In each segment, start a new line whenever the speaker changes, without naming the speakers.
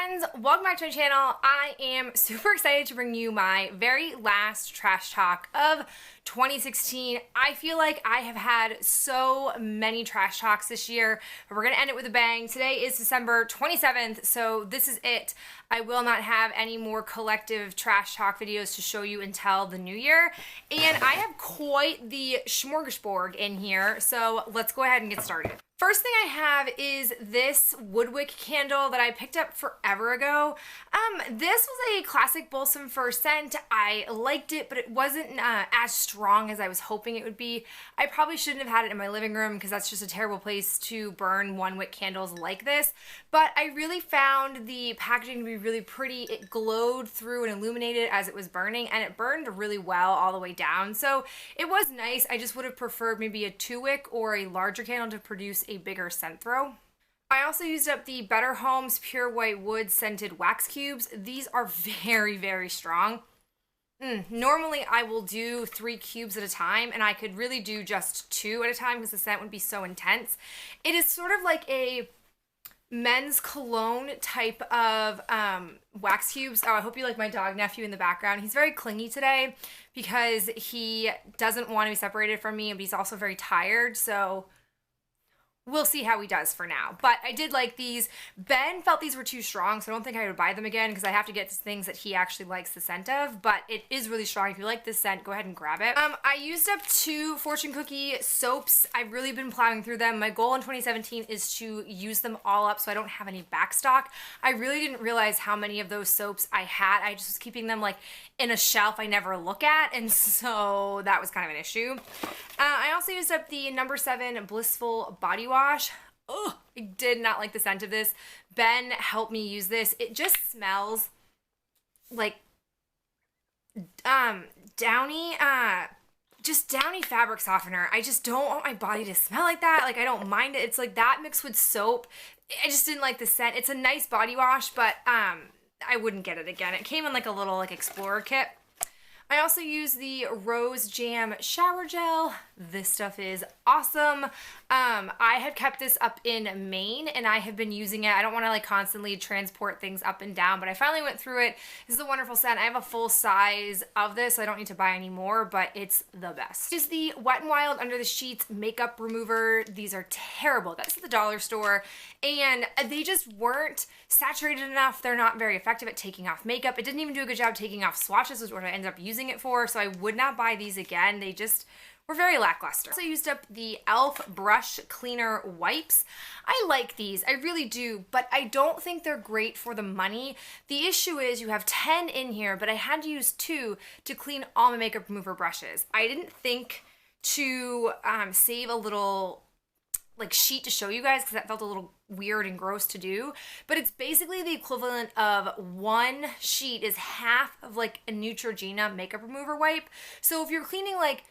friends, welcome back to my channel. I am super excited to bring you my very last trash talk of 2016. I feel like I have had so many trash talks this year, but we're gonna end it with a bang. Today is December 27th, so this is it. I will not have any more collective trash talk videos to show you until the new year, and I have quite the smorgasbord in here, so let's go ahead and get started. First thing I have is this woodwick candle that I picked up forever ago. This was a classic balsam fir scent. I liked it, but it wasn't as strong as I was hoping it would be. I probably shouldn't have had it in my living room because that's just a terrible place to burn one-wick candles like this. But I really found the packaging to be really pretty. It glowed through and illuminated as it was burning, and it burned really well all the way down. So it was nice. I just would have preferred maybe a 2-wick or a larger candle to produce a bigger scent throw. I also used up the Better Homes Pure White Wood Scented Wax Cubes. These are very, very strong. Normally I will do 3 cubes at a time, and I could really do just 2 at a time because the scent would be so intense. It is sort of like a men's cologne type of wax cubes. Oh, I hope you like my dog nephew in the background. He's very clingy today because he doesn't want to be separated from me, but he's also very tired, so we'll see how he does for now. But I did like these. Ben felt these were too strong, so I don't think I would buy them again because I have to get things that he actually likes the scent of, but it is really strong. If you like this scent, go ahead and grab it. I used up 2 fortune cookie soaps. I've really been plowing through them. My goal in 2017 is to use them all up so I don't have any back stock. I really didn't realize how many of those soaps I had. I just was keeping them like in a shelf I never look at, and so that was kind of an issue. I also used up the No. 7 Blissful Body Wash. Oh, I did not like the scent of this. Ben helped me use this. It just smells like downy, just downy fabric softener. I just don't want my body to smell like that. Like, I don't mind it. It's like that mixed with soap. I just didn't like the scent. It's a nice body wash, but I wouldn't get it again. It came in like a little like explorer kit. I also use the Rose Jam Shower Gel. This stuff is awesome. I have kept this up in Maine, and I have been using it. I don't want to like constantly transport things up and down, but I finally went through it. This is a wonderful scent. I have a full size of this, so I don't need to buy any more, but it's the best. This is the Wet n Wild Under the Sheets Makeup Remover. These are terrible. That's at the dollar store, and they just weren't saturated enough. They're not very effective at taking off makeup. It didn't even do a good job taking off swatches, which is what I ended up using it for, so I would not buy these again. They just were very lackluster. I also used up the e.l.f. Brush Cleaner Wipes. I like these, I really do, but I don't think they're great for the money. The issue is you have 10 in here, but I had to use 2 to clean all my makeup remover brushes. I didn't think to save a little like sheet to show you guys because that felt a little weird and gross to do, but it's basically the equivalent of 1 sheet is half of like a Neutrogena makeup remover wipe. So if you're cleaning like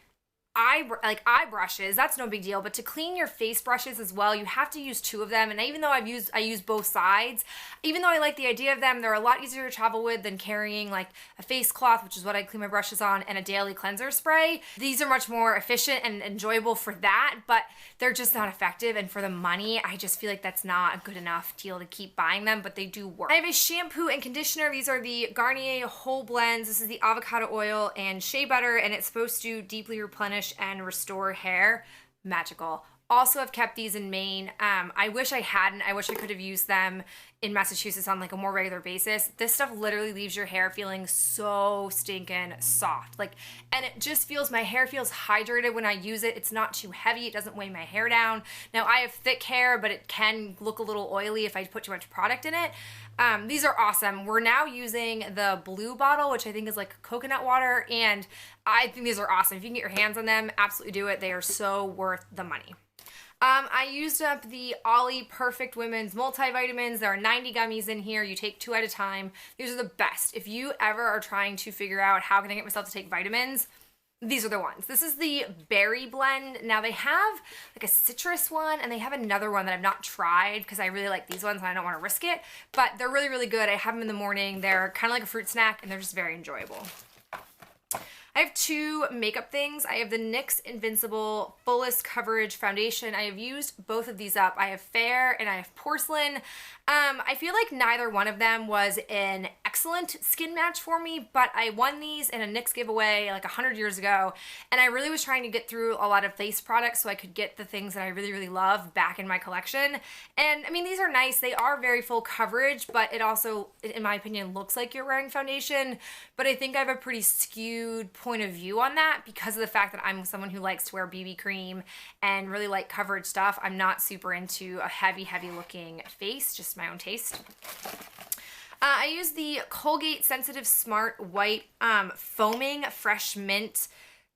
eye brushes, that's no big deal, but to clean your face brushes as well, you have to use 2 of them. And even though I use both sides, even though I like the idea of them, they're a lot easier to travel with than carrying like a face cloth, which is what I clean my brushes on, and a daily cleanser spray. These are much more efficient and enjoyable for that, but they're just not effective, and for the money, I just feel like that's not a good enough deal to keep buying them, but they do work. I have a shampoo and conditioner. These are the Garnier Whole Blends. This is the avocado oil and shea butter, and it's supposed to deeply replenish and restore hair. Magical. Also have kept these in Maine. I wish I hadn't. I wish I could have used them in Massachusetts on like a more regular basis. This stuff literally leaves your hair feeling so stinking soft. Like, and it just feels, my hair feels hydrated when I use it. It's not too heavy. It doesn't weigh my hair down. Now I have thick hair, but it can look a little oily if I put too much product in it. These are awesome. We're now using the blue bottle, which I think is like coconut water, and I think these are awesome. If you can get your hands on them, absolutely do it. They are so worth the money. I used up the Ollie Perfect Women's Multivitamins. There are 90 gummies in here. You take 2 at a time. These are the best. If you ever are trying to figure out how can I get myself to take vitamins, these are the ones. This is the berry blend. Now they have like a citrus one, and they have another one that I've not tried because I really like these ones and I don't want to risk it, but they're really, really good. I have them in the morning. They're kind of like a fruit snack, and they're just very enjoyable. I have two makeup things. I have the NYX Invincible Fullest Coverage Foundation. I have used both of these up. I have Fair and I have Porcelain. I feel like neither one of them was an excellent skin match for me, but I won these in a NYX giveaway like 100 years ago, and I really was trying to get through a lot of face products so I could get the things that I really, really love back in my collection. And I mean, these are nice. They are very full coverage, but it also, in my opinion, looks like you're wearing foundation. But I think I have a pretty skewed point of view on that because of the fact that I'm someone who likes to wear BB cream and really like coverage stuff. I'm not super into a heavy, heavy looking face, just my own taste. I use the Colgate Sensitive Smart White Foaming Fresh Mint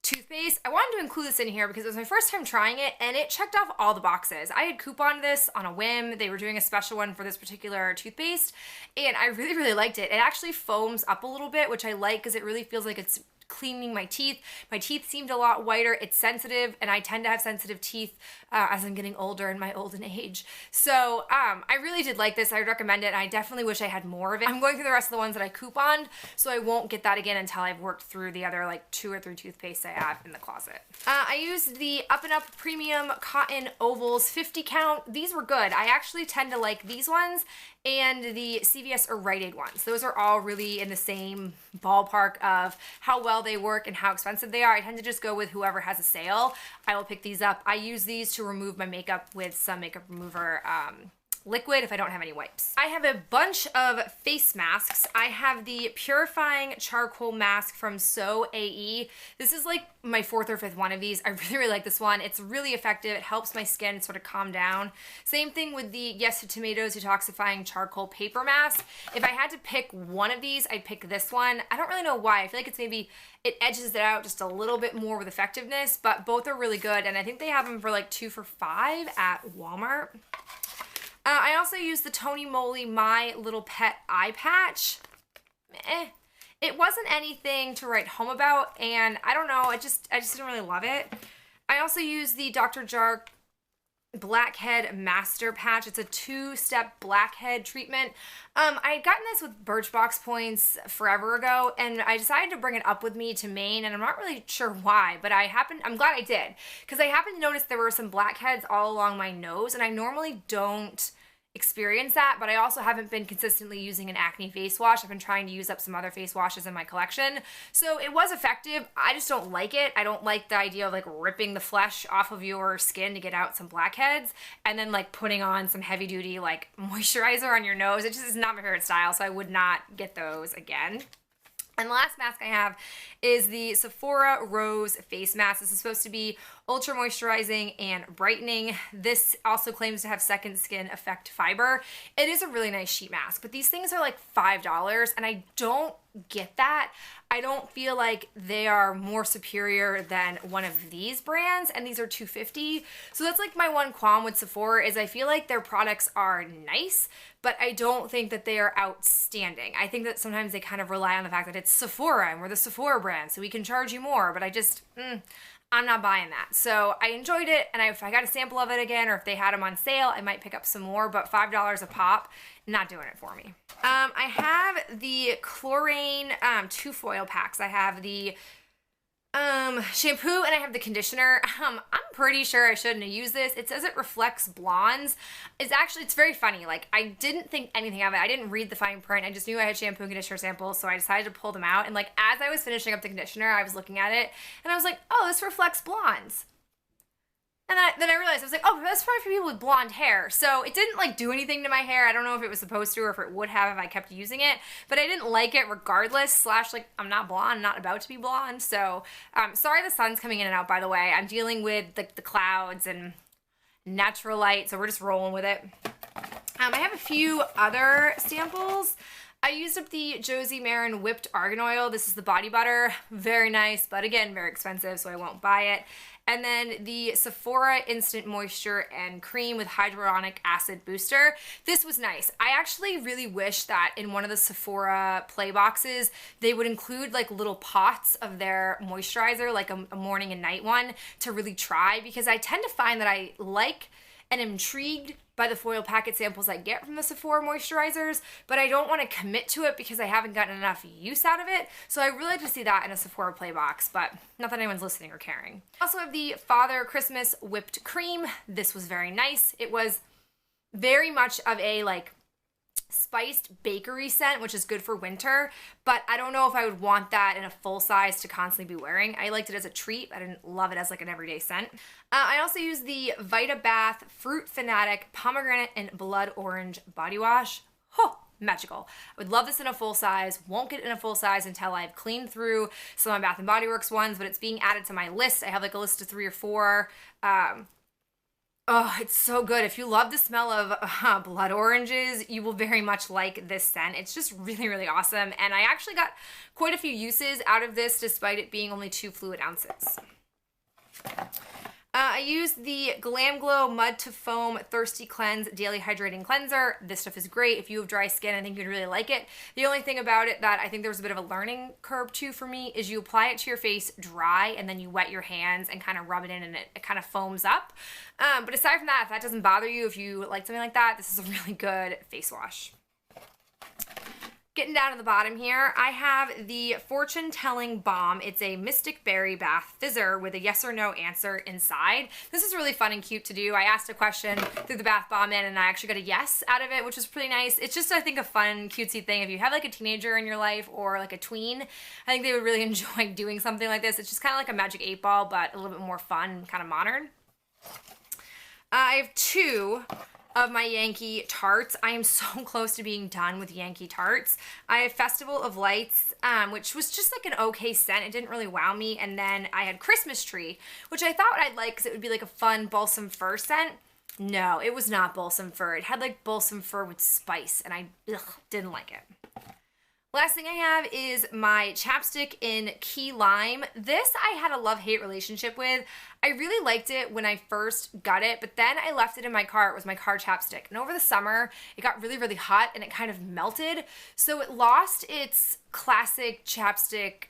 toothpaste. I wanted to include this in here because it was my first time trying it and it checked off all the boxes. I had couponed this on a whim. They were doing a special one for this particular toothpaste and I really, really liked it. It actually foams up a little bit, which I like because it really feels like it's cleaning my teeth. My teeth seemed a lot whiter. It's sensitive, and I tend to have sensitive teeth as I'm getting older in my olden age. So I really did like this. I would recommend it, and I definitely wish I had more of it. I'm going through the rest of the ones that I couponed, so I won't get that again until I've worked through the other like 2 or 3 toothpastes I have in the closet. I used the Up and Up Premium Cotton Ovals 50 count. These were good. I actually tend to like these ones and the CVS or Rite Aid ones. Those are all really in the same ballpark of how well they work and how expensive they are. I tend to just go with whoever has a sale. I will pick these up. I use these to remove my makeup with some makeup remover liquid if I don't have any wipes. I have a bunch of face masks. I have the Purifying Charcoal Mask from So AE. This is like my 4th or 5th one of these. I really, really like this one. It's really effective. It helps my skin sort of calm down. Same thing with the Yes to Tomatoes Detoxifying Charcoal Paper Mask. If I had to pick one of these, I'd pick this one. I don't really know why. I feel like it's maybe, it edges it out just a little bit more with effectiveness, but both are really good. And I think they have them for like 2 for $5 at Walmart. I also use the Tony Moly My Little Pet Eye Patch. It wasn't anything to write home about, and I don't know, I just didn't really love it. I also use the Dr. Jart Blackhead Master Patch. It's a 2-step blackhead treatment. I had gotten this with Birchbox points forever ago, and I decided to bring it up with me to Maine, and I'm not really sure why, but I'm glad I did, because I happened to notice there were some blackheads all along my nose, and I normally don't experience that, but I also haven't been consistently using an acne face wash. I've been trying to use up some other face washes in my collection. So it was effective. I just don't like it. I don't like the idea of like ripping the flesh off of your skin to get out some blackheads and then like putting on some heavy duty like moisturizer on your nose. It just is not my favorite style, so I would not get those again. And the last mask I have is the Sephora Rose Face Mask. This is supposed to be ultra moisturizing and brightening. This also claims to have second skin effect fiber. It is a really nice sheet mask, but these things are like $5 and I don't get that. I don't feel like they are more superior than one of these brands, and these are $2.50. So that's like my one qualm with Sephora is I feel like their products are nice, but I don't think that they are outstanding. I think that sometimes they kind of rely on the fact that it's Sephora and we're the Sephora brand, so we can charge you more, but I just, I'm not buying that. So I enjoyed it, and if I got a sample of it again, or if they had them on sale, I might pick up some more, but $5 a pop, not doing it for me. I have the Chlorane 2 foil packs. I have the shampoo and I have the conditioner. I'm pretty sure I shouldn't have used this. It says it reflects blondes. It's very funny. Like, I didn't think anything of it. I didn't read the fine print. I just knew I had shampoo and conditioner samples, so I decided to pull them out. And like, as I was finishing up the conditioner, I was looking at it and I was like, oh, this reflects blondes. And then I realized, I was like, oh, that's probably for people with blonde hair. So it didn't like do anything to my hair. I don't know if it was supposed to or if it would have if I kept using it, but I didn't like it regardless, / like I'm not blonde, I'm not about to be blonde. So sorry the sun's coming in and out, by the way. I'm dealing with the clouds and natural light, so we're just rolling with it. I have a few other samples. I used up the Josie Maran Whipped Argan Oil. This is the body butter. Very nice, but again, very expensive, so I won't buy it. And then the Sephora Instant Moisture and Cream with Hyaluronic Acid Booster. This was nice. I actually really wish that in one of the Sephora play boxes, they would include like little pots of their moisturizer, like a morning and night one to really try, because I tend to find that I like and am intrigued by the foil packet samples I get from the Sephora moisturizers, but I don't want to commit to it because I haven't gotten enough use out of it. So I really like to see that in a Sephora play box, but not that anyone's listening or caring. I also have the Father Christmas whipped cream. This was very nice. It was very much of a like spiced bakery scent, which is good for winter, but I don't know if I would want that in a full size to constantly be wearing. I liked it as a treat. I didn't love it as like an everyday scent. I also use the Vita Bath Fruit Fanatic Pomegranate and Blood Orange Body Wash. Oh, magical. I would love this in a full size. Won't get it in a full size until I've cleaned through some of my Bath & Body Works ones, but it's being added to my list. I have like a list of 3 or 4. Oh, it's so good. If you love the smell of blood oranges, you will very much like this scent. It's just really, really awesome. And I actually got quite a few uses out of this despite it being only 2 fluid ounces. I used the Glam Glow Mud to Foam Thirsty Cleanse Daily Hydrating Cleanser. This stuff is great. If you have dry skin, I think you'd really like it. The only thing about it that I think there was a bit of a learning curve to for me is you apply it to your face dry and then you wet your hands and kind of rub it in and it kind of foams up. But aside from that, if that doesn't bother you, if you like something like that, this is a really good face wash. Getting down to the bottom here, I have the Fortune Telling Balm. It's a Mystic Berry Bath Fizzer with a yes or no answer inside. This is really fun and cute to do. I asked a question through the bath bomb in and I actually got a yes out of it, which was pretty nice. It's just, I think, a fun, cutesy thing. If you have like a teenager in your life or like a tween, I think they would really enjoy doing something like this. It's just kind of like a Magic 8 Ball, but a little bit more fun, kind of modern. I have 2 of my Yankee tarts. I am so close to being done with Yankee tarts. I have Festival of Lights, which was just like an okay scent. It didn't really wow me. And then I had Christmas Tree, which I thought I'd like because it would be like a fun balsam fir scent. No, it was not balsam fir. It had like balsam fir with spice and I didn't like it. Last thing I have is my chapstick in Key Lime. This I had a love-hate relationship with. I really liked it when I first got it, but then I left it in my car. It was my car chapstick. And over the summer, it got really, really hot and it kind of melted. So it lost its classic chapstick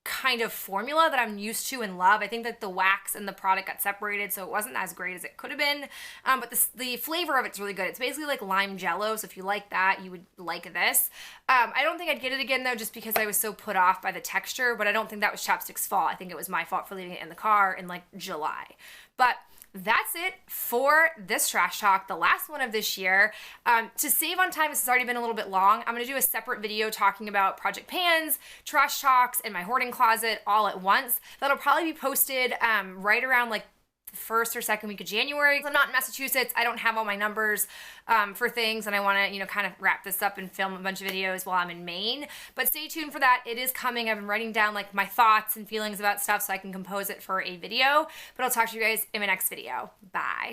kind of formula that I'm used to and love. I think that the wax and the product got separated, so it wasn't as great as it could have been. But the flavor of it's really good. It's basically like lime jello, so if you like that, you would like this. I don't think I'd get it again though, just because I was so put off by the texture, but I don't think that was chapstick's fault. I think it was my fault for leaving it in the car in like July. But that's it for this trash talk, the last one of this year. To save on time, this has already been a little bit long. I'm going to do a separate video talking about project pans, trash talks, and my hoarding closet all at once. That'll probably be posted right around like the 1st or 2nd week of January. I'm not in Massachusetts. I don't have all my numbers for things, and I want to, kind of wrap this up and film a bunch of videos while I'm in Maine. But stay tuned for that. It is coming. I've been writing down like my thoughts and feelings about stuff so I can compose it for a video. But I'll talk to you guys in my next video. Bye.